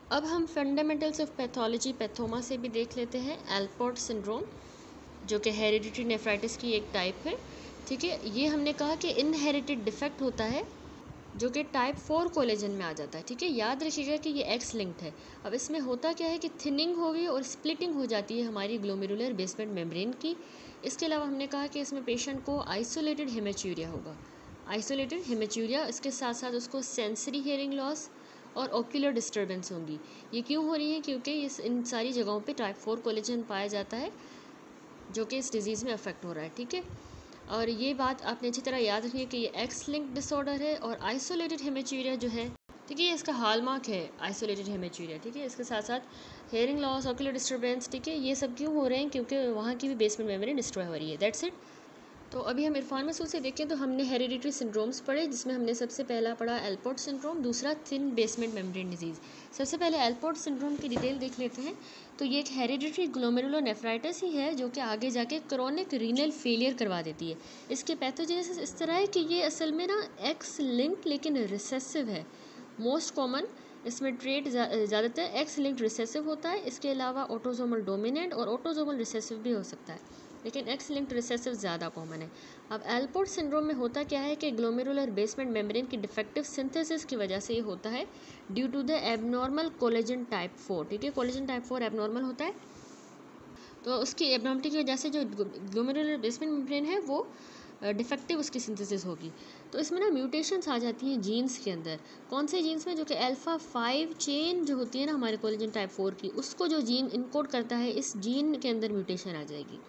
अब हम fundamentals of pathology Pathoma से भी देख लेते हैं। एल्पोर्ट सिंड्रोम जो कि हेरिडिटरी नेफ्राइटिस की एक टाइप है, ठीक है। ये हमने कहा कि इनहेरिटेड डिफेक्ट होता है जो कि टाइप 4 कोलेजन में आ जाता है, ठीक है। याद रखिएगा कि ये एक्स लिंक्ड है। अब इसमें होता क्या है कि थिनिंग होगी और स्प्लिटिंग हो जाती है हमारी ग्लोमेरुलर बेसमेंट मेम्ब्रेन की। इसके अलावा हमने कहा कि इसमें पेशेंट को आइसोलेटेड हेमेच्यूरिया होगा, आइसोलेटेड हेमेच्यूरिया। इसके साथ साथ उसको सेंसरी हियरिंग लॉस और ओक्यूलर डिस्टर्बेंस होंगी। ये क्यों हो रही है? क्योंकि इन सारी जगहों पे टाइप 4 कोलेजन पाया जाता है जो कि इस डिज़ीज़ में अफेक्ट हो रहा है, ठीक है। और ये बात आपने अच्छी तरह याद रखनी है कि ये एक्स लिंक डिसऑर्डर है। और आइसोलेटेड हेमेच्यूरिया जो है, ठीक है, ये इसका हॉलमार्क है आइसोलेटेड हेमेच्यूरिया, ठीक है। इसके साथ साथ हेयरिंग लॉस, ऑक्यूलर डिस्टर्बेंस, ठीक है, ये सब क्यों हो रहे हैं? क्योंकि वहाँ की भी बेसमेंट मेम्ब्रेन डिस्ट्रॉय हो रही है। That's it. तो अभी हम इरफान मसूद से देखें तो हमने हेरिडिटरी सिंड्रोम्स पढ़े, जिसमें हमने सबसे पहला पढ़ा एल्पोर्ट सिंड्रोम, दूसरा थिन बेसमेंट मेम्ब्रेन डिजीज़। सबसे पहले एल्पोर्ट सिंड्रोम की डिटेल देख लेते हैं। तो ये एक हेरिडिटरी ग्लोमेरुलोनेफ्राइटिस ही है जो कि आगे जाके क्रोनिक रीनल फेलियर करवा देती है। इसके पैथोजेनेसिस इस तरह है कि ये असल में ना एक्स लिंक्ड लेकिन रिसेसिव है। मोस्ट कॉमन इसमें ट्रेट ज़्यादातर एक्स लिंक्ड रिसेसिव होता है। इसके अलावा ऑटोसोमल डोमिनेंट और ऑटोसोमल रिसेसिव भी हो सकता है, लेकिन एक्स लिंक्ड रिसेसिव ज़्यादा कॉमन है। अब एल्पोर्ट सिंड्रोम में होता क्या है कि ग्लोमेरुलर बेसमेंट मेम्ब्रेन की डिफेक्टिव सिंथेसिस की वजह से ये होता है due to the abnormal collagen type 4, ठीक है। कोलेजन टाइप 4 एबनॉर्मल होता है, तो उसकी एबनॉर्मलिटी की वजह से जो ग्लोमेरुलर बेसमेंट मेम्ब्रेन है वो डिफेक्टिव उसकी सिंथेसिस होगी। तो इसमें ना म्यूटेशंस आ जाती हैं जीन्स के अंदर। कौन से जीन्स में? जो कि अल्फ़ा 5 चेन जो होती है ना हमारे कोलेजन टाइप 4 की, उसको जो जीन इनकोड करता है, इस जीन के अंदर म्यूटेशन आ जाएगी।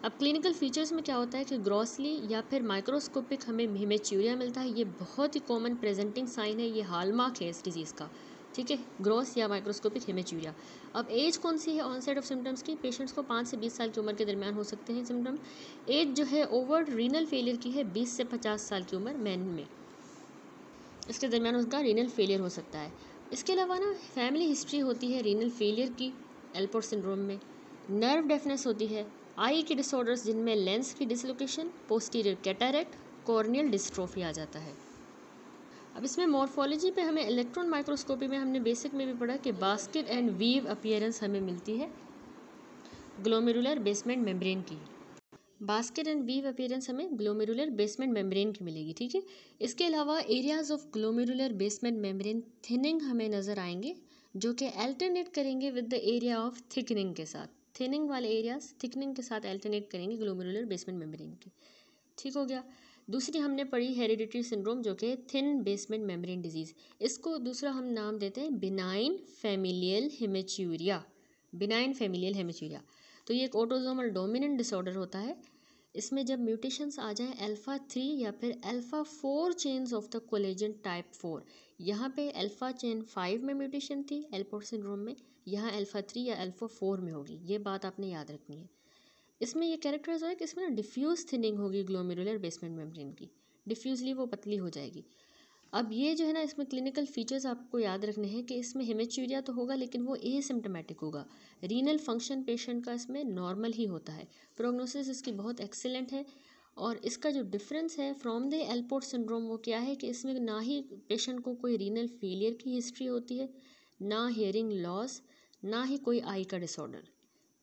अब क्लिनिकल फीचर्स में क्या होता है कि ग्रॉसली या फिर माइक्रोस्कोपिक हमें हेमेच्यूरिया मिलता है। ये बहुत ही कॉमन प्रेजेंटिंग साइन है, ये हॉलमार्क है इस डिजीज़ का, ठीक है, ग्रॉस या माइक्रोस्कोपिक हेमेच्यूरिया। अब एज कौन सी है ऑनसेट ऑफ सिम्टम्स की? पेशेंट्स को 5 से 20 साल की उम्र के दरमियान हो सकते हैं सिम्टम। एज जो है ओवर रीनल फेलियर की है, 20 से 50 साल की उम्र मैन में, इसके दरमियान उनका रीनल फेलियर हो सकता है। इसके अलावा ना फैमिली हिस्ट्री होती है रीनल फेलियर की एल्पोर्ट सिंड्रोम में। नर्व डेफनेस होती है, आई के डिसऑर्डर्स जिनमें लेंस की dislocation, posterior cataract, corneal dystrophy आ जाता है। अब इसमें मॉर्फोलॉजी पे हमें इलेक्ट्रॉन माइक्रोस्कोपी में हमने बेसिक में भी पढ़ा कि बास्केट एंड वीव अपीयरेंस हमें मिलती है ग्लोमेरुलर बेसमेंट मेम्ब्रेन की। बास्केट एंड वीव अपीयरेंस हमें ग्लोमेरुलर बेसमेंट मेम्ब्रेन की मिलेगी, ठीक है। इसके अलावा areas of glomerular basement membrane thinning हमें नज़र आएंगे जो कि अल्टरनेट करेंगे with the area of thickening के साथ। थिनिंग वाले एरियाज थिकनिंग के साथ अल्टरनेट करेंगे ग्लोमेरुलर बेसमेंट मेम्ब्रेन के, ठीक हो गया। दूसरी हमने पढ़ी हेरिडिटरी सिंड्रोम जो कि थिन बेसमेंट मेम्ब्रेन डिजीज़। इसको दूसरा हम नाम देते हैं बिनाइन फैमिलियल हेमेच्यूरिया, बिनाइन फैमिलियल हेमेच्यूरिया। तो ये एक ऑटोसोमल डोमिनेंट डिसऑर्डर होता है। इसमें जब म्यूटेशंस आ जाएं अल्फ़ा 3 या फिर alpha 4 chains of the collagen type 4, यहाँ पे अल्फ़ा चेन 5 में म्यूटेशन थी एल्पोर्ट सिंड्रोम में, यहाँ अल्फ़ा 3 या अल्फ़ा 4 में होगी। ये बात आपने याद रखनी है। इसमें ये कैरेक्टराइज हो है कि इसमें ना डिफ्यूज़ थिनिंग होगी ग्लोमेरुलर बेसमेंट मेम्ब्रेन की, डिफ्यूजली वो पतली हो जाएगी। अब ये जो है ना इसमें क्लिनिकल फीचर्स आपको याद रखने हैं कि इसमें हेमेच्यूरिया तो होगा लेकिन वो एसिम्टोमेटिक होगा। रीनल फंक्शन पेशेंट का इसमें नॉर्मल ही होता है। प्रोग्नोसिस इसकी बहुत एक्सीलेंट है। और इसका जो डिफरेंस है फ्रॉम द एल्पोर्ट सिंड्रोम वो क्या है कि इसमें ना ही पेशेंट को कोई रीनल फेलियर की हिस्ट्री होती है, ना हियरिंग लॉस, ना ही कोई आई का डिसऑर्डर,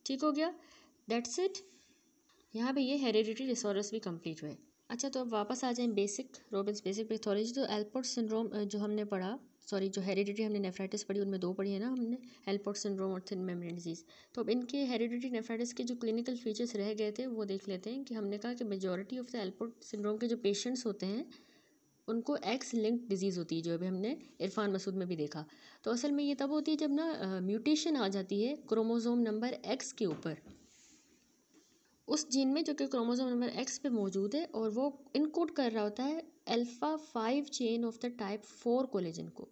ठीक हो गया। That's it. यहाँ पे ये हेरिडिटरी डिसऑर्डर्स भी कंप्लीट हुए। अच्छा, तो अब वापस आ जाएं बेसिक रोबिन्स बेसिक पैथोलॉजी। तो एल्पोर्ट सिंड्रोम जो हमने पढ़ा, सॉरी जो हेरिडिटरी हमने नेफ्राइटिस पढ़ी उनमें दो पढ़ी है ना हमने, एल्पोर्ट सिंड्रोम और थिन मेम्ब्रेन डिजीज़। तो अब इनके हेरिडिटरी नेफ्राइटिस के जो क्लिनिकल फीचर्स रह गए थे वो देख लेते हैं। कि हमने कहा कि majority of the Allport syndrome के जो पेशेंट्स होते हैं उनको एक्स लिंक्ड डिजीज़ होती है, जो अभी हमने इरफान मसूद में भी देखा। तो असल में ये तब होती है जब ना म्यूटेशन आ जाती है क्रोमोसोम नंबर एक्स के ऊपर, उस जीन में जो कि क्रोमोसोम नंबर एक्स पे मौजूद है, और वो इनकोड कर रहा होता है alpha 5 chain of the type 4 collagen को,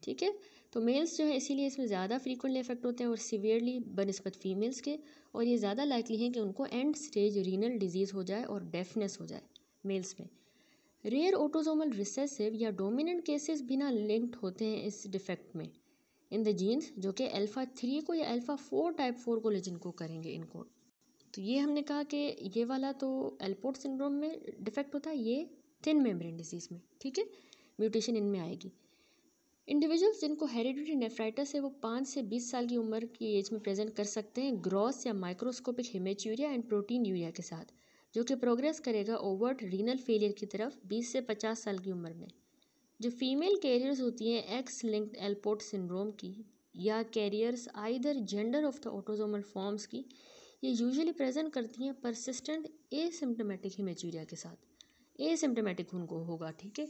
ठीक है। तो मेल्स जो है इसीलिए इसमें ज़्यादा फ्रीक्वेंटली इफेक्ट होते हैं और सीवियरली बनस्बत फीमेल्स के, और ये ज़्यादा लाइकली है कि उनको एंड स्टेज रीनल डिजीज़ हो जाए और डेफनेस हो जाए मेल्स में। रेयर ऑटोसोमल रिसेसिव या डोमिनेंट केसेस भी ना लिंक्ड होते हैं इस डिफेक्ट में इन द जीन्स, जो कि अल्फ़ा 3 को या अल्फ़ा 4 टाइप 4 कोलेजन को करेंगे इनकोड। तो ये हमने कहा कि ये वाला तो एल्पोर्ट सिंड्रोम में डिफेक्ट होता है, ये थिन मेम्ब्रेन डिजीज़ में, ठीक है, म्यूटेशन इनमें आएगी। इंडिविजुअल्स जिनको हेरिडिटरी नेफ्राइटिस है वो 5 से 20 साल की उम्र की एज में प्रेजेंट कर सकते हैं ग्रॉस या माइक्रोस्कोपिक हेमेच्यूरिया एंड प्रोटीन यूरिया के साथ, जो कि प्रोग्रेस करेगा ओवर्ट रीनल फेलियर की तरफ 20 से 50 साल की उम्र में। जो फीमेल कैरियर्स होती हैं एक्स लिंक्ड एल्पोर्ट सिंड्रोम की या carriers either gender of the autosomal forms की, ये यूजुअली प्रेजेंट करती हैं परसिस्टेंट एसिम्प्टोमेटिक हेमेच्यूरिया के साथ। एसिम्प्टोमेटिक उनको होगा, ठीक है,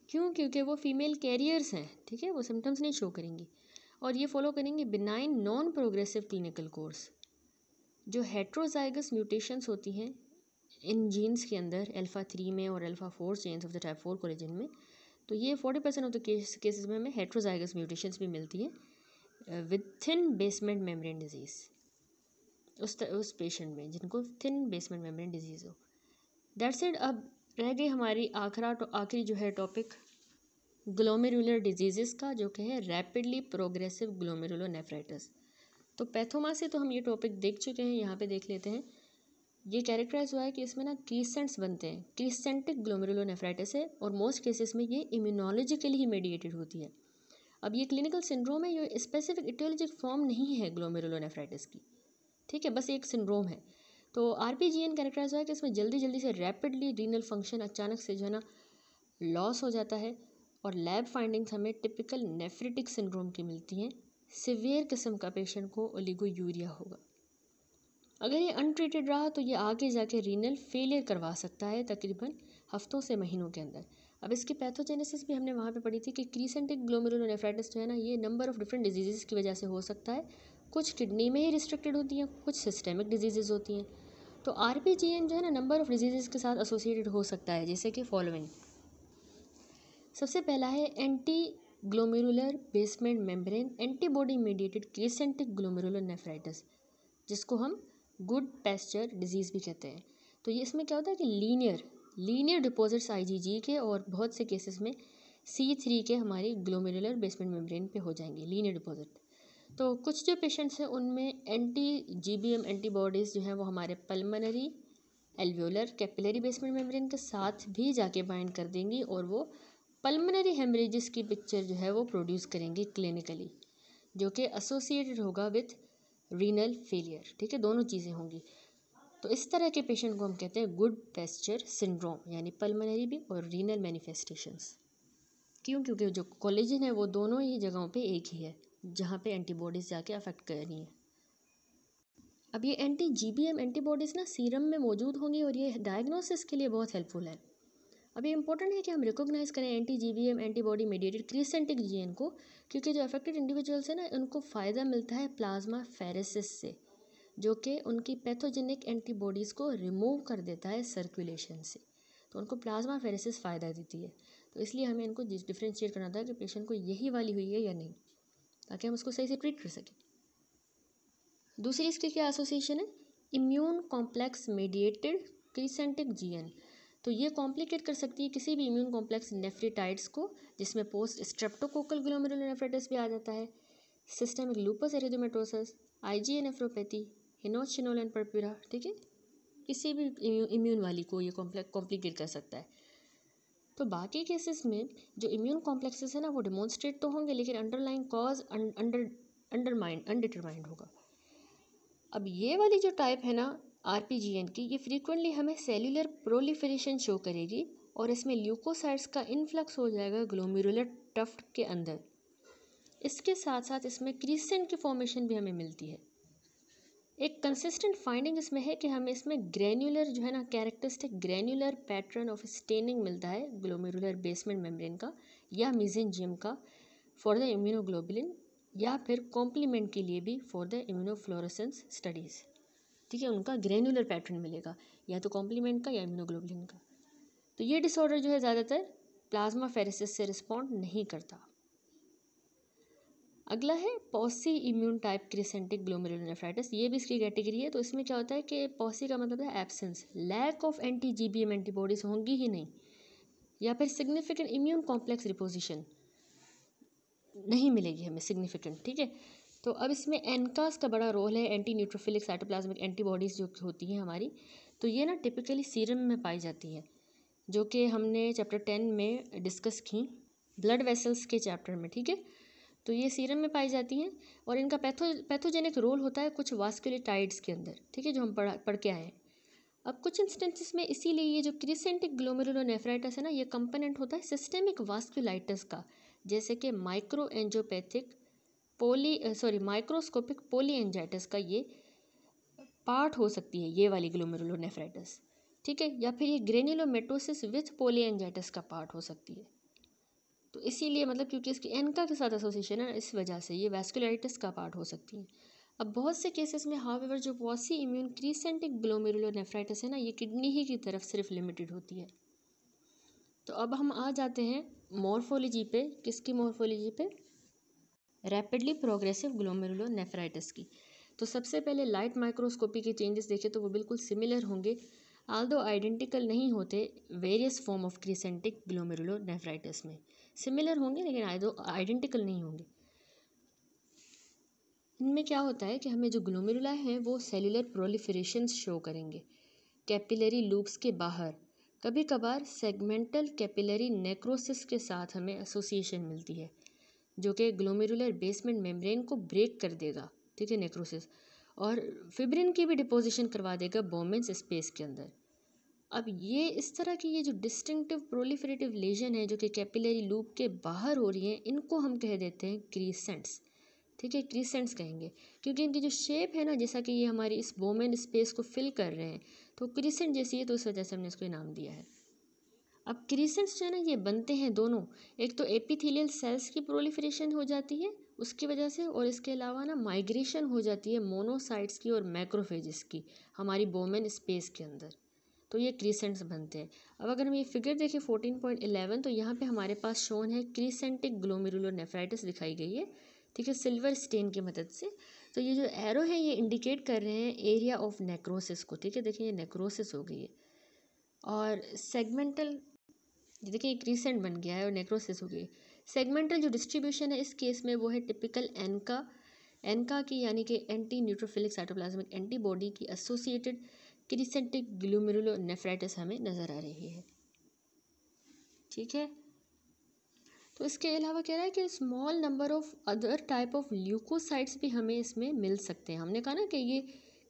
क्यों? क्योंकि वो फीमेल कैरियर्स हैं, ठीक है, वो सिम्टम्स नहीं शो करेंगी और ये फॉलो करेंगे benign non progressive clinical course. जो हेट्रोजाइगस म्यूटेशंस होती हैं इन जीन्स के अंदर अल्फ़ा 3 में और alpha 4 chains of the type 4 collagen में, तो ये 40% ऑफ द केसेस में हमें हेट्रोजाइगस म्यूटेशंस भी मिलती हैं with thin basement membrane disease, उस पेशेंट में जिनको थिन बेसमेंट मेम्ब्रेन डिजीज़ हो। That's it. अब रह गई हमारी आखिरी जो है टॉपिक ग्लोमेरुलर डिजीज़ का, जो कि है रैपिडली प्रोग्रेसिव ग्लोमेरुलोनेफ्राइटिस। तो पैथोमा से तो हम ये टॉपिक देख चुके हैं, यहाँ पे देख लेते हैं। ये कैरेक्टराइज हुआ है कि इसमें ना क्रीसेंट्स बनते हैं, क्रीसेंटिक ग्लोमेरुलोनेफ्राइटिस है और मोस्ट केसेस में ये इम्यूनोलॉजिकली ही मेडिएटेड होती है। अब ये क्लिनिकल सिंड्रोम है, ये स्पेसिफिक इटियोलॉजिक फॉर्म नहीं है ग्लोमेरुलोनेफ्राइटिस की, ठीक है, बस एक सिंड्रोम है। तो आरपीजीएन कैरेक्टराइज हुआ है कि इसमें जल्दी जल्दी से रैपिडली रीनल फंक्शन अचानक से जो है ना लॉस हो जाता है और लैब फाइंडिंग्स हमें टिपिकल नेफ्रिटिक सिंड्रोम की मिलती हैं। सिवियर किस्म का पेशेंट को ओलिगोयूरिया होगा। अगर ये अनट्रीटेड रहा तो ये आगे जाके रीनल फेलियर करवा सकता है तकरीबन हफ्तों से महीनों के अंदर। अब इसकी पैथोजेनेसिस भी हमने वहाँ पे पढ़ी थी कि क्रीसेंटिक ग्लोमेरुलोनेफ्राइटिस जो है ना, ये नंबर ऑफ डिफरेंट डिजीज़ की वजह से हो सकता है। कुछ किडनी में ही रिस्ट्रिक्टेड होती हैं, कुछ सिस्टेमिक डिजीज़ होती हैं। तो आरपीजीएन जो है ना नंबर ऑफ डिजीज़ के साथ एसोसिएटेड हो सकता है, जैसे कि फॉलोइंग। सबसे पहला है anti glomerular basement membrane antibody mediated crescentic glomerulonephritis, जिसको हम गुड पैस्चर डिजीज़ भी कहते हैं। तो ये इसमें क्या होता है कि लीनियर डिपॉजिट्स आईजीजी के और बहुत से केसेस में C3 के हमारी ग्लोमेरुलर बेसमेंट मेम्ब्रेन पे हो जाएंगे लीनियर डिपॉजिट। तो कुछ जो पेशेंट्स हैं उनमें एंटी-GBM एंटीबॉडीज़ जो हैं वो हमारे pulmonary alveolar capillary basement membrane के साथ भी जाके बाइंड कर देंगी और वो पल्मोनरी हेमरेजेस की पिक्चर जो है वो प्रोड्यूस करेंगी क्लिनिकली, जो कि एसोसिएटेड होगा विथ रीनल फेलियर, ठीक है, दोनों चीज़ें होंगी। तो इस तरह के पेशेंट को हम कहते हैं गुड पैस्चर सिंड्रोम, यानी पल्मोनरी भी और रीनल मैनिफेस्टेशंस। क्यों? क्योंकि जो कोलेजन है वो दोनों ही जगहों पे एक ही है जहाँ पे एंटीबॉडीज़ जाके अफेक्ट कर रही हैं। अब ये एंटी-GBM एंटीबॉडीज़ ना सीरम में मौजूद होंगी और ये डायग्नोसिस के लिए बहुत हेल्पफुल है। अब ये इंपॉर्टेंट है कि हम रिकॉग्नाइज़ करें एंटी-GBM एंटीबॉडी मेडिएटेड क्रीसेंटिक जीएन को, क्योंकि जो अफेक्टेड इंडिविजुअल्स हैं ना उनको फ़ायदा मिलता है प्लाज्मा फेरेसिस से, जो कि उनकी पैथोजेनिक एंटीबॉडीज़ को रिमूव कर देता है सर्कुलेशन से। तो उनको प्लाज्मा फेरेसिस फ़ायदा देती है। तो इसलिए हमें इनको डिफ्रेंशिएट करना था कि पेशेंट को यही वाली हुई है या नहीं, ताकि हम उसको सही से ट्रीट कर सकें। दूसरी इसकी क्या एसोसिएशन है? Immune complex mediated crescentic GN. तो ये कॉम्प्लिकेट कर सकती है किसी भी इम्यून कॉम्प्लेक्स नेफ्रिटाइड्स को, जिसमें पोस्ट स्ट्रेप्टोकोकल ग्लोमेरुलोनेफ्राइटिस भी आ जाता है, systemic lupus erythematosus, IgA nephropathy, Henoch Schonlein and purpura, ठीक है, किसी भी इम्यून वाली को ये कॉम्प्लिकेट कर सकता है। तो बाकी केसेस में जो इम्यून कॉम्प्लेक्सेस है ना वो डिमॉन्स्ट्रेट तो होंगे, लेकिन अंडरलाइंग कॉज अनडिटरमाइंड होगा। अब ये वाली जो टाइप है ना आरपीजीएन की, ये फ्रीक्वेंटली हमें सेल्यूलर प्रोलिफरेशन शो करेगी और इसमें ल्यूकोसाइट्स का इन्फ्लक्स हो जाएगा ग्लोमेरुलर टफ्ट के अंदर। इसके साथ साथ इसमें क्रीसेंट की फॉर्मेशन भी हमें मिलती है। एक कंसिस्टेंट फाइंडिंग इसमें है कि हमें इसमें ग्रैन्युलर जो है ना characteristic granular pattern of staining मिलता है ग्लोमेरुलर बेसमेंट मेम्ब्रेन का या मेसेंजियम का फॉर द इम्यूनोग्लोबुलिन, या फिर कॉम्प्लीमेंट के लिए भी फॉर द इम्यूनोफ्लोरेसेंस स्टडीज़, ठीक है, उनका ग्रैन्युलर पैटर्न मिलेगा या तो कॉम्प्लीमेंट का या इम्यूनोग्लोबुलिन का। तो ये डिसऑर्डर जो है ज़्यादातर प्लाज्मा फेरेसिस से रिस्पॉन्ड नहीं करता। अगला है पॉसी इम्यून टाइप क्रीसेंटिक ग्लोमेरुलोनेफ्राइटिस, ये भी इसकी कैटेगरी है। तो इसमें क्या होता है कि पॉसी का मतलब है एब्सेंस, लैक ऑफ एंटी-GBM एंटीबॉडीज होंगी ही नहीं, या फिर सिग्निफिकेंट इम्यून कॉम्प्लेक्स रिपोजिशन नहीं मिलेगी हमें सिग्निफिकेंट, ठीक है। तो अब इसमें एनकास का बड़ा रोल है, एंटी न्यूट्रोफिलिक साइटोप्लाज्मिक एंटीबॉडीज़ जो होती हैं हमारी, तो ये ना टिपिकली सीरम में पाई जाती हैं, जो कि हमने चैप्टर 10 में डिस्कस की। ब्लड वेसल्स के चैप्टर में, ठीक है। तो ये सीरम में पाई जाती हैं और इनका पैथोजेनिक रोल होता है कुछ वास्कुलेटाइड्स के अंदर, ठीक है, जो हम पढ़ के आए हैं। अब कुछ इंस्टेंसेस में इसीलिए ये जो क्रिसेंटिक ग्लोमेरुलोनेफ्राइटिस है ना, ये कंपोनेंट होता है सिस्टेमिक वास्कुलाइटिस का, जैसे कि माइक्रोस्कोपिक पोलीएंजाइटिस का ये पार्ट हो सकती है, ये वाली ग्लोमेरुलोनेफ्राइटिस, ठीक है, या फिर ये ग्रेन्युलोमेटोसिस विथ पोलीएंजाइटिस का पार्ट हो सकती है। तो इसीलिए मतलब क्योंकि इसकी एनका के साथ एसोसिएशन है, इस वजह से ये वैस्कुलाइटिस का पार्ट हो सकती है। अब बहुत से केसेस में हाउएवर जो पॉसी इम्यून क्रिसेंटिक ग्लोमेरुलोनेफ्राइटिस है ना, ये किडनी ही की तरफ सिर्फ लिमिटेड होती है। तो अब हम आ जाते हैं मॉर्फोलॉजी पे। किसकी मॉर्फोलॉजी पे? रैपिडली प्रोग्रेसिव ग्लोमेरुलोनेफ्राइटिस की। तो सबसे पहले लाइट माइक्रोस्कोपी के चेंजेस देखें तो वो बिल्कुल सिमिलर होंगे, आल्दो आइडेंटिकल नहीं होते various form of crescentic glomerulonephritis में। सिमिलर होंगे लेकिन आइडेंटिकल नहीं होंगे। इनमें क्या होता है कि हमें जो ग्लोमेरुला हैं वो सेलुलर प्रोलिफरेशंस शो करेंगे कैपिलरी लूप्स के बाहर। कभी कभार सेगमेंटल कैपिलरी नेक्रोसिस के साथ हमें एसोसिएशन मिलती है, जो कि ग्लोमेरुलर बेसमेंट मेम्ब्रेन को ब्रेक कर देगा, ठीक है, नेक्रोसिस, और फिब्रिन की भी डिपोजिशन करवा देगा बोमेन्स स्पेस के अंदर। अब ये इस तरह की ये जो डिस्टिंक्टिव प्रोलिफरेटिव लेजन है जो कि कैपिलरी लूप के बाहर हो रही हैं, इनको हम कह देते हैं क्रीसेंट्स, ठीक है, क्रीसेंट्स कहेंगे, क्योंकि इनकी जो शेप है ना, जैसा कि ये हमारी इस बोमेन स्पेस को फिल कर रहे हैं, तो क्रीसेंट जैसी है, तो इस वजह से हमने इसको नाम दिया है। अब क्रीसेंट्स जो है ना, ये बनते हैं दोनों, एक तो एपिथेलियल सेल्स की प्रोलिफरेशन हो जाती है उसकी वजह से, और इसके अलावा ना माइग्रेशन हो जाती है मोनोसाइट्स की और मैक्रोफेजेस की हमारी बोमेन स्पेस के अंदर, तो ये क्रीसेंट्स बनते हैं। अब अगर हम ये फिगर देखें 14.11, तो यहाँ पे हमारे पास शोन है क्रीसेंटिक ग्लोमेरुलोनेफ्राइटिस दिखाई गई है, ठीक है, सिल्वर स्टेन की मदद से। तो ये जो एरो है ये इंडिकेट कर रहे हैं एरिया ऑफ नेक्रोसिस को, ठीक है, देखिए ये नेक्रोसिस हो गई है। और सेगमेंटल, देखिए ये क्रीसेंट बन गया है और नेक्रोसिस हो गई। सेगमेंटल जो डिस्ट्रीब्यूशन है इस केस में वो है टिपिकल एनका की, यानी कि एंटी न्यूट्रोफिलिक साइटोप्लाज्मिक एंटीबॉडी की एसोसिएटेड क्रिसेंटिक ग्लोमेरुलोनेफ्राइटिस हमें नज़र आ रही है, ठीक है। तो इसके अलावा कह रहा है कि small number of other type of leukocytes भी हमें इसमें मिल सकते हैं। हमने कहा ना कि ये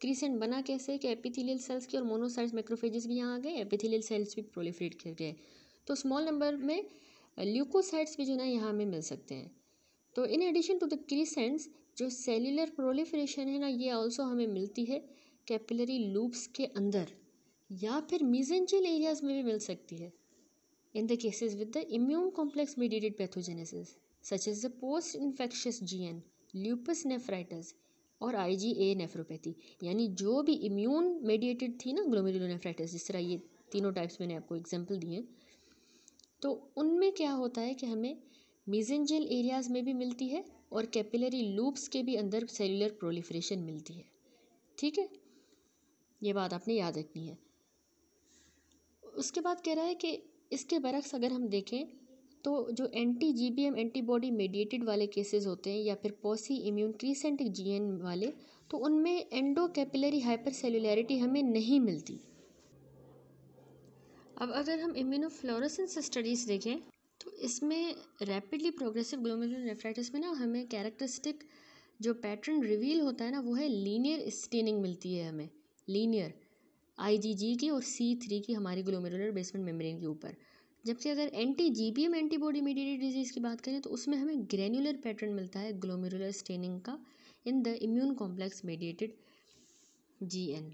क्रीसेंट बना कैसे, कि एपिथेलियल सेल्स की और मोनोसाइट्स मैक्रोफेजेस भी यहाँ आ गए, एपिथेलियल सेल्स भी प्रोलिफरेट कर गए, तो स्मॉल नंबर में ल्यूकोसाइट्स भी जो ना यहाँ हमें मिल सकते हैं। तो इन एडिशन टू द क्रीसेंट्स जो सेल्यूलर प्रोलिफरेशन है ना, ये ऑल्सो हमें मिलती है कैपिलरी लूप्स के अंदर या फिर मीजेंचियल एरियाज में भी मिल सकती है in the cases with the immune complex mediated pathogenesis such as the post infectious GN, lupus nephritis और IgA नेफ्रोपैथी, यानी जो भी इम्यून मेडिएटेड थी ना ग्लोमेरुलोनेफ्राइटिस, जिस तरह ये तीनों टाइप्स मैंने आपको एग्जांपल दिए, तो उनमें क्या होता है कि हमें मीजेंजियल एरियाज में भी मिलती है और कैपिलरी लूप्स के भी अंदर सेलुलर प्रोलिफरेशन मिलती है, ठीक है, ये बात आपने याद रखनी है। उसके बाद कह रहा है कि इसके बरक्स अगर हम देखें तो जो एंटी GBM एंटीबॉडी मेडिएटेड वाले केसेस होते हैं या फिर पॉसी इम्यून क्रीसेंटिक GN वाले, तो उनमें एंडो कैपिलरी हाइपर सेलुलैरिटी हमें नहीं मिलती। अब अगर हम इम्यूनोफ्लोरेसेंस स्टडीज़ देखें तो इसमें रैपिडली प्रोग्रेसिव ग्लोमेरुलोनेफ्राइटिस में ना हमें कैरेक्टरिस्टिक जो पैटर्न रिवील होता है ना, वो है लीनियर स्टेनिंग मिलती है हमें, लीनियर IgG की और C3 की हमारी ग्लोमेरुलर बेसमेंट मेम्ब्रेन के ऊपर। जबकि अगर anti GBM antibody mediated disease की बात करें तो उसमें हमें ग्रेन्युलर पैटर्न मिलता है ग्लोमेरुलर स्टेनिंग का in the immune complex mediated GN।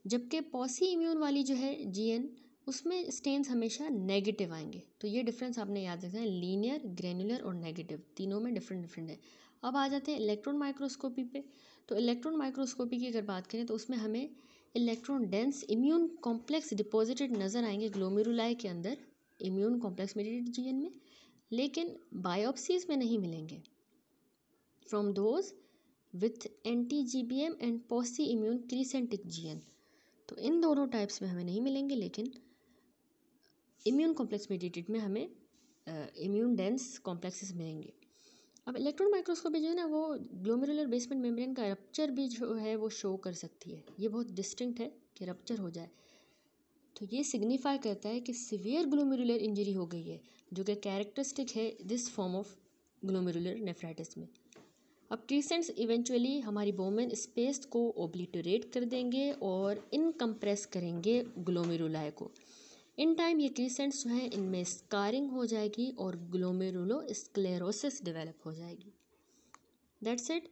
जबकि पॉसी इम्यून वाली जो है GN, उसमें स्टेन्स हमेशा नेगेटिव आएंगे। तो ये डिफरेंस आपने याद रखना है, लीनियर, ग्रेनुलर और नेगेटिव, तीनों में डिफरेंट है। अब आ जाते हैं इलेक्ट्रॉन माइक्रोस्कोपी पे। तो इलेक्ट्रॉन माइक्रोस्कोपी की अगर बात करें तो उसमें हमें electron dense immune complex deposited नज़र आएंगे ग्लोमेरुलाई के अंदर, इम्यून कॉम्प्लेक्स मेडिएटेड GN में, लेकिन बायोप्सीज में नहीं मिलेंगे from those with anti GBM and pauci immune crescentic GN। तो इन दोनों टाइप्स में हमें नहीं मिलेंगे, लेकिन इम्यून कॉम्प्लेक्स मेडिएटेड में हमें इम्यून डेंस कॉम्प्लेक्सेस मिलेंगे। अब इलेक्ट्रॉन माइक्रोस्कोपी जो है ना, वो ग्लोमेरुलर बेसमेंट मेम्ब्रेन का रप्चर भी जो है वो शो कर सकती है। ये बहुत डिस्टिंक्ट है कि रप्चर हो जाए। तो ये सिग्निफाई करता है कि सीवियर ग्लोमेरुलर इंजरी हो गई है, जो कि कैरेक्टरिस्टिक है this form of glomerular nephritis में। अब क्रीसेंट्स इवेंचुअली हमारी बोमेन स्पेस को ओब्लिटरेट कर देंगे और इनकम्प्रेस करेंगे ग्लोमेरुलाई को। इन टाइम ये क्रीसेंट्स जो हैं इनमें स्कारिंग हो जाएगी और ग्लोमेरुलोस्क्लेरोसिस डेवलप हो जाएगी। That's it.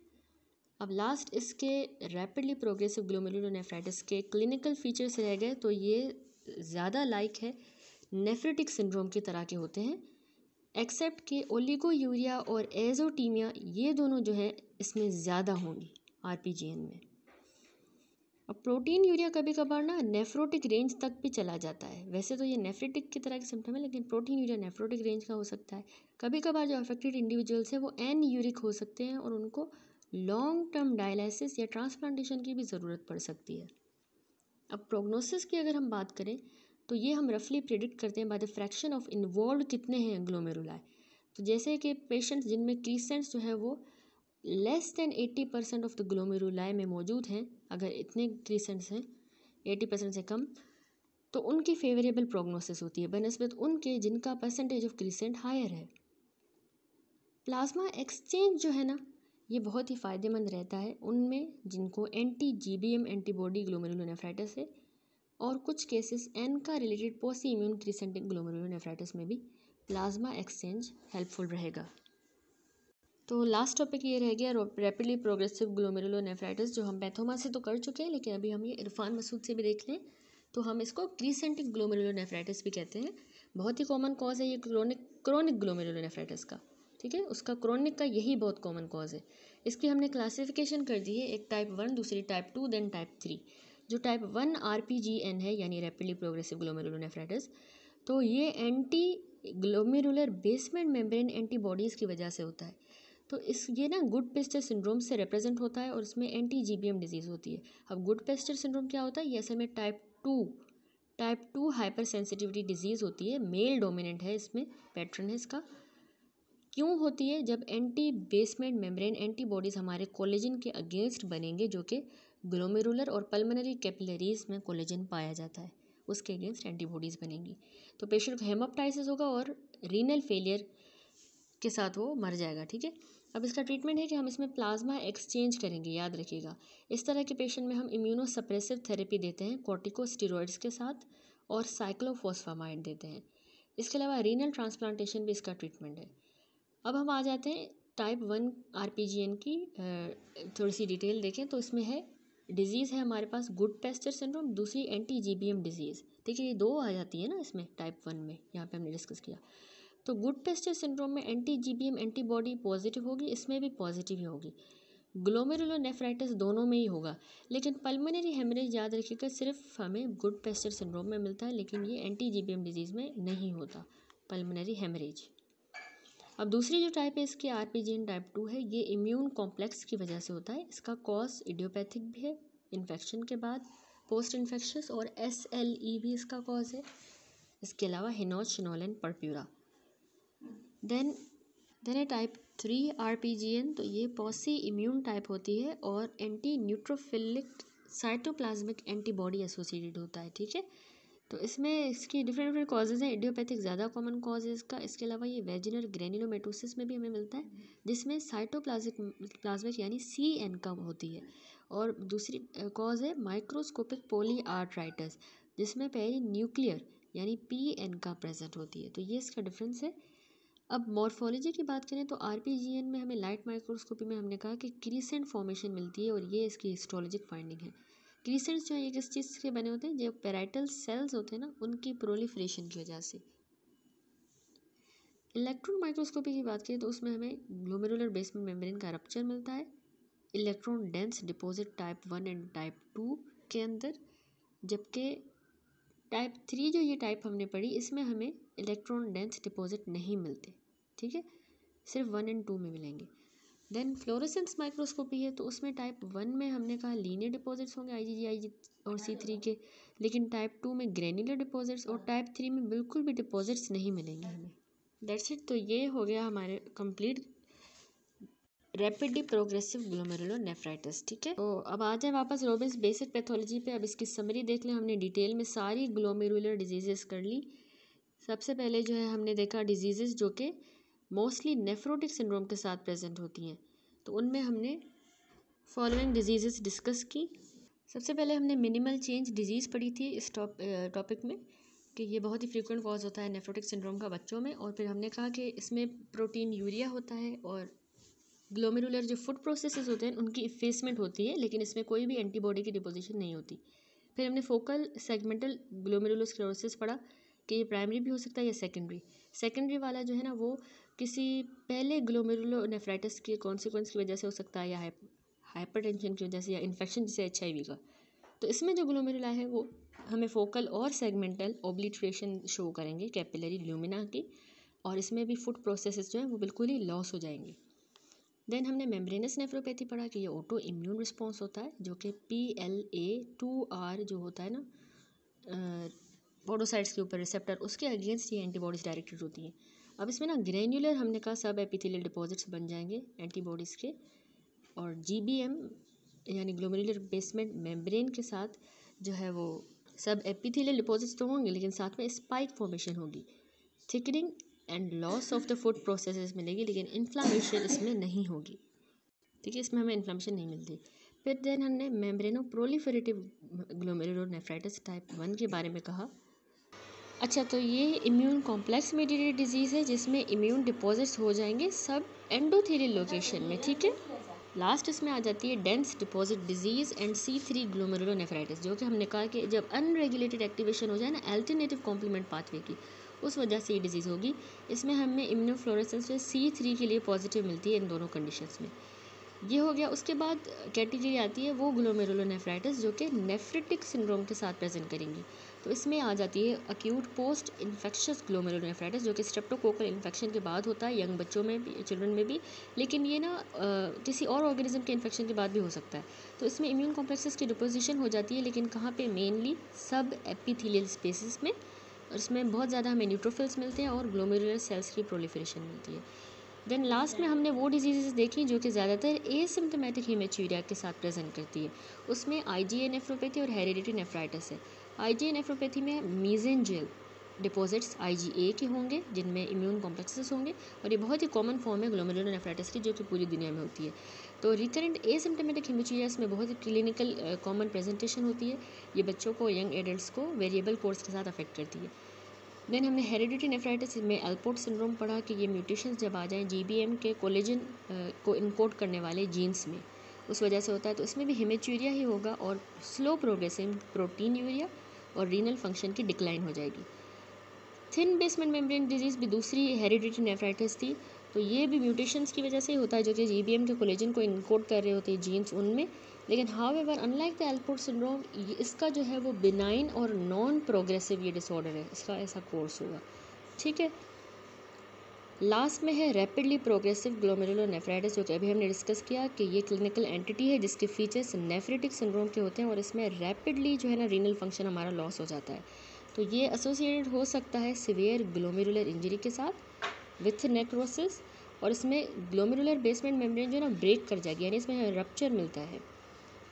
अब लास्ट इसके रैपिडली प्रोग्रेसिव ग्लोमेरुलोनेफ्राइटिस के क्लिनिकल फीचर्स रह गए। तो ये ज़्यादा लाइक है नेफ्रिटिक सिंड्रोम की तरह के होते हैं, एक्सेप्ट कि ओलिगोयूरिया और एजोटीमिया ये दोनों जो है इसमें ज़्यादा होंगी आरपीजीएन में। अब प्रोटीन यूरिया कभी कभार ना नेफ्रोटिक रेंज तक भी चला जाता है। वैसे तो ये नेफ्रिटिक की तरह के सिम्टम है, लेकिन प्रोटीन यूरिया नेफ्रोटिक रेंज का हो सकता है। कभी कभार जो अफेक्टेड इंडिविजुअल्स हैं वो एन यूरिक हो सकते हैं और उनको लॉन्ग टर्म डायलिसिस या ट्रांसप्लांटेशन की भी ज़रूरत पड़ सकती है। अब प्रोग्नोसिस की अगर हम बात करें तो ये हम रफली प्रिडिक्ट करते हैं by the fraction of involve कितने हैं ग्लोमेरुलाई। तो जैसे कि पेशेंट्स जिनमें क्रीसेंट्स जो है वो less than 80% of the glomeruli में मौजूद हैं, अगर इतने क्रीसेंट्स हैं 80% से कम, तो उनकी फेवरेबल प्रोग्नोसिस होती है बनस्बत उनके जिनका परसेंटेज ऑफ क्रीसेंट हायर है। प्लाज्मा एक्सचेंज जो है ना ये बहुत ही फ़ायदेमंद रहता है उनमें जिनको एंटी जीबीएम एंटीबॉडी ग्लोमेरुलोनेफ्राइटिस है, और कुछ केसेस एन का रिलेटेड पोस्ट इम्यून क्रीसेंटिक ग्लोमेरुलोनेफ्राइटिस में भी प्लाज्मा एक्सचेंज हेल्पफुल रहेगा। तो लास्ट टॉपिक ये रह गया रैपिडली प्रोग्रेसिव ग्लोमेरुलोनेफ्राइटिस, जो हम पैथोमा से तो कर चुके हैं, लेकिन अभी हम ये इरफान मसूद से भी देख लें तो हम इसको क्रीसेंटिक ग्लोमेरुलोनेफ्राइटिस भी कहते हैं। बहुत ही कॉमन कॉज है ये क्रोनिक ग्लोमेरुलोनेफ्राइटिस का, ठीक है। उसका क्रोनिक का यही बहुत कॉमन कॉज है। इसकी हमने क्लासिफिकेशन कर दी है, एक टाइप 1, दूसरी टाइप 2, देन टाइप 3। जो टाइप 1 आरपीजीएन है यानी रैपिडली प्रोग्रेसिव ग्लोमेरुलोनेफ्राइटिस, तो ये anti glomerular basement membrane antibodies की वजह से होता है। तो ये ना गुड पेस्टर सिंड्रोम से रिप्रेजेंट होता है और इसमें एंटी जीबीएम डिजीज़ होती है। अब गुड पेस्टर सिंड्रोम क्या होता है, ये असल में टाइप 2 हाइपर सेंसिटिविटी डिजीज़ होती है, मेल डोमिनेंट है, इसमें पैटर्न है इसका। क्यों होती है, जब एंटी बेसमेंट मेम्ब्रेन एंटीबॉडीज़ हमारे कोलेजन के अगेंस्ट बनेंगे, जो कि ग्लोमेरुलर और पल्मोनरी कैपिलरीज में कोलेजन पाया जाता है, उसके अगेंस्ट एंटीबॉडीज़ बनेंगी। तो पेशेंट को हेमोप्टाइसिस होगा और रीनल फेलियर के साथ वो मर जाएगा, ठीक है। अब इसका ट्रीटमेंट है कि हम इसमें प्लाज्मा एक्सचेंज करेंगे, याद रखिएगा। इस तरह के पेशेंट में हम इम्यूनोसप्रेसिव थेरेपी देते हैं कॉर्टिकोस्टेरॉइड्स के साथ, और साइक्लोफॉस्फामाइड देते हैं। इसके अलावा रीनल ट्रांसप्लांटेशन भी इसका ट्रीटमेंट है। अब हम आ जाते हैं टाइप 1 आरपीजीएन की थोड़ी सी डिटेल देखें तो इसमें है डिजीज़ है हमारे पास गुड पेस्टर सिंड्रोम, दूसरी एंटी जीबीएम डिजीज़, ठीक है। ये दो आ जाती है ना इसमें टाइप 1 में, यहाँ पे हमने डिस्कस किया। तो गुड पेस्टर सिंड्रोम में एंटी जीबीएम एंटीबॉडी पॉजिटिव होगी, इसमें भी पॉजिटिव ही होगी। ग्लोमेरुलोनेफ्राइटिस दोनों में ही होगा, लेकिन पल्मोनरी हेमरेज याद रखिएगा सिर्फ हमें गुड पेस्टर सिंड्रोम में मिलता है, लेकिन ये एंटी जीबीएम डिजीज़ में नहीं होता पल्मोनरी हेमरेज। अब दूसरी जो टाइप है इसकी आरपीजीएन टाइप 2 है, ये इम्यून कॉम्प्लेक्स की वजह से होता है। इसका कॉज इडियोपैथिक भी है, इन्फेक्शन के बाद पोस्ट इन्फेक्शस, और SLE भी इसका कॉज है। इसके अलावा हिनोच-शिनोलेन पर्प्यूरा। देन है टाइप 3 आरपीजीएन, तो ये पॉसी इम्यून टाइप होती है और anti neutrophilic cytoplasmic antibody associated होता है, ठीक है। तो इसमें इसकी डिफरेंट कॉजेज़ हैं। इडियोपैथिक ज़्यादा कॉमन कॉज है इसका। इसके अलावा ये वेजिनल ग्रेन्युलोमेटोसिस में भी हमें मिलता है, जिसमें साइटोप्लाज्मिक यानी CN का होती है। और दूसरी कॉज है माइक्रोस्कोपिक पॉलीआर्थराइटिस, जिसमें पेरी न्यूक्लियर यानी PN का प्रेजेंट होती है। तो ये इसका डिफरेंस है। अब मॉर्फोलॉजी की बात करें तो आरपीजीएन में हमें लाइट माइक्रोस्कोपी में हमने कहा कि क्रीसेंट फॉर्मेशन मिलती है, और ये इसकी हिस्टोलॉजिक फाइंडिंग है। क्रीसेंट्स जो है ये किस चीज़ के बने होते हैं, जो पेराइटल सेल्स होते हैं ना, उनकी प्रोलिफरेशन की वजह से। इलेक्ट्रॉन माइक्रोस्कोपी की बात करें तो उसमें हमें ग्लोमेरुलर बेसमेंट मेम्ब्रेन का रप्चर मिलता है electron dense deposit type 1 and type 2 के अंदर, जबकि टाइप 3 जो ये टाइप हमने पढ़ी इसमें हमें इलेक्ट्रॉन डेंस डिपॉजिट नहीं मिलते, ठीक है, सिर्फ 1 एंड 2 में मिलेंगे। देन फ्लोरेसेंस माइक्रोस्कोपी है, तो उसमें टाइप 1 में हमने कहा लीनियर डिपॉजिट्स होंगे IgG और C3 के, लेकिन टाइप 2 में ग्रेन्युलर डिपॉजिट्स, और टाइप 3 में बिल्कुल भी डिपॉजिट्स नहीं मिलेंगे हमें। That's it. तो ये हो गया हमारे कंप्लीट रैपिडली प्रोग्रेसिव ग्लोमेरुलोनेफ्राइटिस। ठीक है, तो अब आ जाए वापस रोबिन्स बेसिक पैथोलॉजी पे। अब इसकी समरी देख लें। हमने डिटेल में सारी ग्लोमेरुलर डिजीजेस कर ली। सबसे पहले जो है हमने देखा डिजीजेस जो कि मोस्टली नेफ्रोटिक सिंड्रोम के साथ प्रेजेंट होती हैं, तो उनमें हमने फॉलोइंग डिजीजेस डिस्कस की। सबसे पहले हमने मिनिमल चेंज डिजीज़ पढ़ी थी इस टॉपिक में कि ये बहुत ही फ्रीक्वेंट कॉज होता है नेफ्रोटिक सिंड्रोम का बच्चों में। और फिर हमने कहा कि इसमें प्रोटीन यूरिया होता है और ग्लोमेरुलर जो फूड प्रोसेसेस होते हैं उनकी इफेसमेंट होती है, लेकिन इसमें कोई भी एंटीबॉडी की डिपोजिशन नहीं होती। फिर हमने फोकल सेगमेंटल ग्लोमेरुलोस्क्लेरोसिस पढ़ा कि ये प्राइमरी भी हो सकता है या सेकेंडरी वाला जो है ना वो किसी पहले ग्लोमेरुलोनेफ्राइटिस के कॉन्सिक्वेंस की वजह से हो सकता है, या हाइपरटेंशन की वजह से, या इन्फेक्शन जैसे HIV का। तो इसमें जो ग्लोमेरुला है वो हमें फोकल और सेगमेंटल ओब्लिटरेशन शो करेंगे कैपिलरी ल्यूमिना की, और इसमें भी फूड प्रोसेसेस जो है वो बिल्कुल ही लॉस हो जाएंगे। देन हमने मेम्ब्रेनस नेफ्रोपैथी पढ़ा कि ये ऑटो इम्यून रिस्पॉन्स होता है जो कि PLA2R जो होता है ना पोडोसाइट्स के ऊपर रिसेप्टर, उसके अगेंस्ट ये एंटीबॉडीज़ डायरेक्टेड होती हैं। अब इसमें ना ग्रेन्युलर हमने कहा सब एपिथेलियल डिपॉजिट्स बन जाएंगे एंटीबॉडीज़ के, और GBM यानी ग्लोमेरुलर बेसमेंट मेम्ब्रेन के साथ जो है वो सब एपिथेलियल डिपॉजिट्स तो होंगे, लेकिन साथ में स्पाइक फॉर्मेशन होगी, thickening and loss of the food processes मिलेगी, लेकिन इन्फ्लामेशन इसमें नहीं होगी। ठीक है, इसमें हमें इन्फ्लामेशन नहीं मिलती। फिर देन हमने मेम्ब्रेनो प्रोलिफरेटिव ग्लोमेरुलोनेफ्राइटिस टाइप 1 के बारे में कहा। अच्छा, तो ये इम्यून कॉम्प्लेक्स मेडिएटेड डिजीज़ है जिसमें इम्यून डिपॉजिट्स हो जाएंगे सब एंडोथेलियल लोकेशन में। ठीक है, लास्ट इसमें आ जाती है dense deposit disease and C3 glomerulonephritis, जो कि हमने कहा कि जब अनरेगुलेटेड एक्टिवेशन हो जाए ना अल्टरनेटिव कॉम्प्लीमेंट पाथवे की, उस वजह से ये डिजीज़ होगी। इसमें हमें इम्यूनोफ्लोरेसेंस से C3 के लिए पॉजिटिव मिलती है इन दोनों कंडीशंस में। ये हो गया। उसके बाद कैटेगरी आती है वो ग्लोमेरुलोनेफ्राइटिस जो कि नेफ्रिटिक सिंड्रोम के साथ प्रेजेंट करेंगी। तो इसमें आ जाती है अक्यूट पोस्ट इन्फेक्शस ग्लोमेरुलोनेफ्राइटिस जो कि स्ट्रेप्टोकोकल इन्फेक्शन के बाद होता है, यंग बच्चों में भी, चिल्ड्रन में भी, लेकिन ये ना किसी और ऑर्गेनिज्म के इन्फेक्शन के बाद भी हो सकता है। तो इसमें इम्यून कॉम्प्लेक्सेस की डिपोजिशन हो जाती है, लेकिन कहाँ पे, मेनली सब एपिथेलियल स्पेसिस में, और इसमें बहुत ज़्यादा हमें न्यूट्रोफिल्स मिलते हैं और ग्लोमेरुलर सेल्स की प्रोलिफरेशन मिलती है। देन लास्ट में हमने वो डिजीज़ देखी जो कि ज़्यादातर एसिम्प्टोमेटिक हीमेचूरिया के साथ प्रेजेंट करती है। उसमें IgA नेफ्रोपैथी और हेरिडिटरी नेफ्राइटिस है। IgA नेफ्रोपैथी में मीजेंजियल डिपॉजिट्स IgA के होंगे जिनमें इम्यून कॉम्प्लेक्सेस होंगे, और ये बहुत ही कॉमन फॉर्म है ग्लोमेरुलोनेफ्राइटिस की जो कि पूरी दुनिया में होती है। तो रिकरेंट एसिम्प्टोमेटिक हीमेचूरिया में बहुत ही क्लिनिकल कॉमन प्रेजेंटेशन होती है। ये बच्चों को, यंग एडल्ट्स को वेरिएबल कोर्स के साथ अफेक्ट करती है। देन हमने हेरिडिटरी नेफ्राइटिस में अल्पोर्ट सिंड्रोम पढ़ा कि ये म्यूटेशंस जब आ जाएं GBM के कोलेजन को इनकोड करने वाले जीन्स में, उस वजह से होता है। तो इसमें भी हेमेचूरिया ही होगा और स्लो प्रोग्रेसिंग प्रोटीन यूरिया और रीनल फंक्शन की डिक्लाइन हो जाएगी। थिन बेसमेंट मेम्ब्रेन डिजीज़ भी दूसरी हेरिडिटरी नेफ्राइटिस थी। तो ये भी म्यूटेशंस की वजह से ही होता है जो कि GBM के कोलेजन को इनकोड कर रहे होते हैं जीन्स उनमें। लेकिन however unlike the Allport syndrome, इसका जो है वो बिनाइन और नॉन प्रोग्रेसिव ये डिसऑर्डर है, इसका ऐसा कोर्स होगा। ठीक है, लास्ट में है रैपिडली प्रोग्रेसिव ग्लोमेरुलोनेफ्राइटिस जो कि अभी हमने डिस्कस किया कि ये क्लिनिकल एंटिटी है जिसके फीचर्स नेफ्रिटिक सिंड्रोम के होते हैं, और इसमें रैपिडली जो है ना रीनल फंक्शन हमारा लॉस हो जाता है। तो ये एसोसिएटेड हो सकता है सिवियर ग्लोमेरुलर इंजरी के साथ विथ नेक्रोसिस, और इसमें ग्लोमेरुलर बेसमेंट मेम्ब्रेन जो है ना ब्रेक कर जाएगी, यानी इसमें रप्चर मिलता है।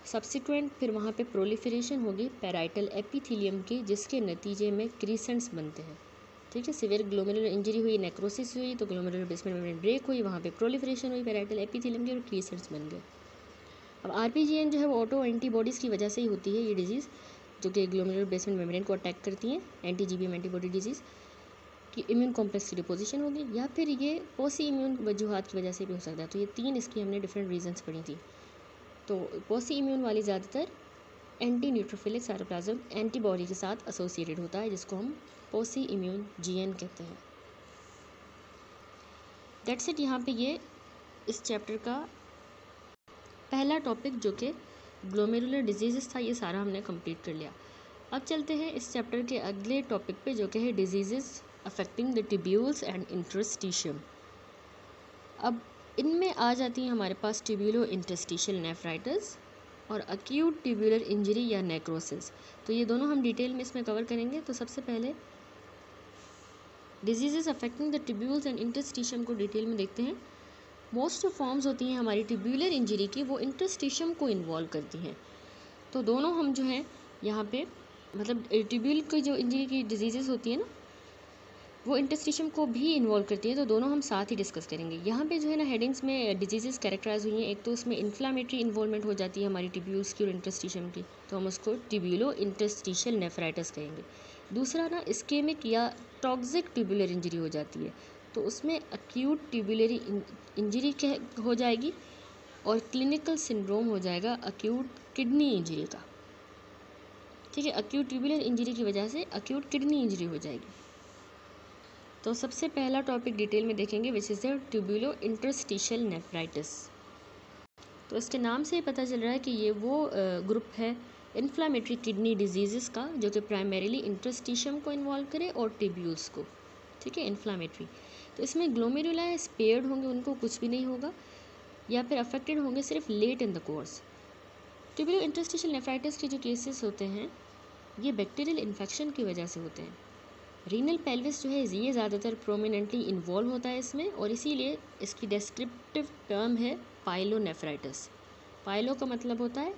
सब्सिक्वेंट फिर वहाँ पे प्रोलिफरेशन होगी पैराइटल एपिथेलियम की, जिसके नतीजे में क्रीसेंट्स बनते हैं। ठीक है, सिवियर ग्लोमेरुलर इंजरी हुई, नेक्रोसिस हुई, तो ग्लोमेरुलर बेसमेंट मेम्ब्रेन ब्रेक हुई, वहाँ पे प्रोलिफरेशन हुई पैराइटल एपिथेलियम की और क्रीसेंट्स बन गए। अब RPGN जो है वो ऑटो एंटीबॉडीज़ की वजह से ही होती है ये डिजीज़, जो कि ग्लोमेरुलर बेसमेंट मेम्ब्रेन को अटैक करती हैं। GBM एंटीबॉडी डिजीज़ की इम्यून कॉम्प्लेक्स की डिपोजिशन होगी, या फिर ये पोसी इम्यून वजूहात की वजह से भी हो सकता है। तो ये तीन इसकी हमने डिफरेंट रीजंस पढ़ी थी। तो पोसी इम्यून वाली ज़्यादातर एंटी न्यूट्रोफिलिक साइटोप्लाज्म एंटीबॉडी के साथ एसोसिएटेड होता है, जिसको हम पोसी इम्यून GN कहते हैं। That's it. यहाँ पे ये इस चैप्टर का पहला टॉपिक जो कि ग्लोमेरुलर डिजीज़ था, ये सारा हमने कंप्लीट कर लिया। अब चलते हैं इस चैप्टर के अगले टॉपिक पे जो कि है disease affecting the tubules and interstitium. अब इनमें आ जाती हैं हमारे पास ट्यूब्यूलो इंटरस्टिशियल नेफ्राइटिस और अक्यूट ट्यूब्यूलर इंजरी या नेक्रोसिस। तो ये दोनों हम डिटेल में इसमें कवर करेंगे। तो सबसे पहले disease affecting the tubules and interstitium को डिटेल में देखते हैं। मोस्ट ऑफ फॉर्म्स होती हैं हमारी ट्यूब्यूलर इंजरी की, वो इंटरस्टिशियम को इन्वॉल्व करती हैं। तो दोनों हम जो है यहाँ पे मतलब ट्यूब्यूल की जो इंजरी की डिजीजेस होती है ना, वो इंटरस्टिशियम को भी इन्वॉल्व करती है, तो दोनों हम साथ ही डिस्कस करेंगे। यहाँ पे जो है ना हेडिंग्स में डिजीजेस कैरेक्टराइज हुई हैं। एक तो उसमें इन्फ्लामेटरी इन्वॉल्वमेंट हो जाती है हमारी ट्यूब्यूल्स की और इंटरस्टिशियम की, तो हम उसको ट्यूब्यूलो इंटरस्टिशियल नेफ्राइटिस कहेंगे। दूसरा ना इस्केमिक या टॉक्सिक ट्यूब्यूलर इंजरी हो जाती है, तो उसमें अक्यूट ट्यूब्यूलरी इंजरी हो जाएगी और क्लिनिकल सिंड्रोम हो जाएगा अक्यूट किडनी इंजरी का। ठीक है, अक्यूट ट्यूब्यूलर इंजरी की वजह से अक्यूट किडनी इंजरी हो जाएगी। तो सबसे पहला टॉपिक डिटेल में देखेंगे which is the tubulo interstitial nephritis. तो इसके नाम से ही पता चल रहा है कि ये वो ग्रुप है इन्फ्लामेटरी किडनी डिजीज़ का जो कि प्राइमरीली इंटरस्टिशियम को इन्वॉल्व करे और ट्यूब्यूल्स को। ठीक है, इन्फ्लामेटरी। तो इसमें ग्लोमेरुलाई स्पेयर्ड होंगे, उनको कुछ भी नहीं होगा, या फिर अफेक्टेड होंगे सिर्फ late in the course. Tubulo interstitial nephritis के जो केसेस होते हैं ये बैक्टीरियल इन्फेक्शन की वजह से होते हैं। रीनल पेल्विस जो है ये ज़्यादातर प्रोमिनेंटली इन्वॉल्व होता है इसमें, और इसीलिए इसकी डिस्क्रिप्टिव टर्म है पाइलोनेफ्राइटिस। पाइलो का मतलब होता है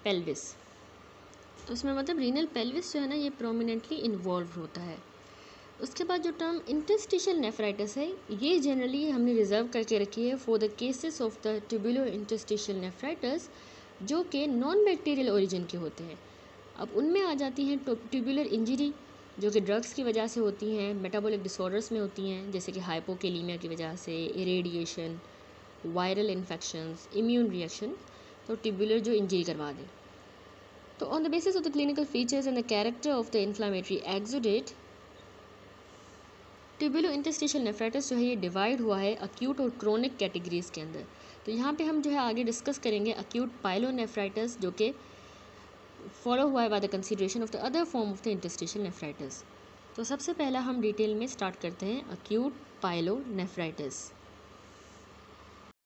पेल्विस, तो उसमें मतलब रीनल पेल्विस जो है ना ये प्रोमिनेंटली इन्वॉल्व होता है। उसके बाद जो टर्म इंटरस्टिशियल नेफ्राइटिस है ये जनरली हमने रिजर्व करके रखी है for the cases of the tubulo interstitial nephritis जो कि नॉन बैक्टीरियल ओरिजिन के होते हैं। अब उनमें आ जाती हैं ट्यूब्यूलर इंजरी जो कि ड्रग्स की वजह से होती हैं, मेटाबॉलिक डिसऑर्डर्स में होती हैं जैसे कि हाइपोकेलीमिया की वजह से, irradiation, viral infections, immune reaction, तो ट्यूब्यूलर जो इंजरी करवा दें। तो on the basis of the clinical features and the character of the inflammatory exudate, tubulo interstitial nephritis जो है ये डिवाइड हुआ है अक्यूट और क्रोनिक कैटेगरीज के अंदर। तो यहाँ पे हम जो है आगे डिस्कस करेंगे अक्यूट पाइलोनेफ्राइटिस जो कि फॉलो हुआ है by the consideration of the other form of the interstitial nephritis. तो सबसे पहला हम डिटेल में स्टार्ट करते हैं अक्यूट पाइलोनेफ्राइटिस।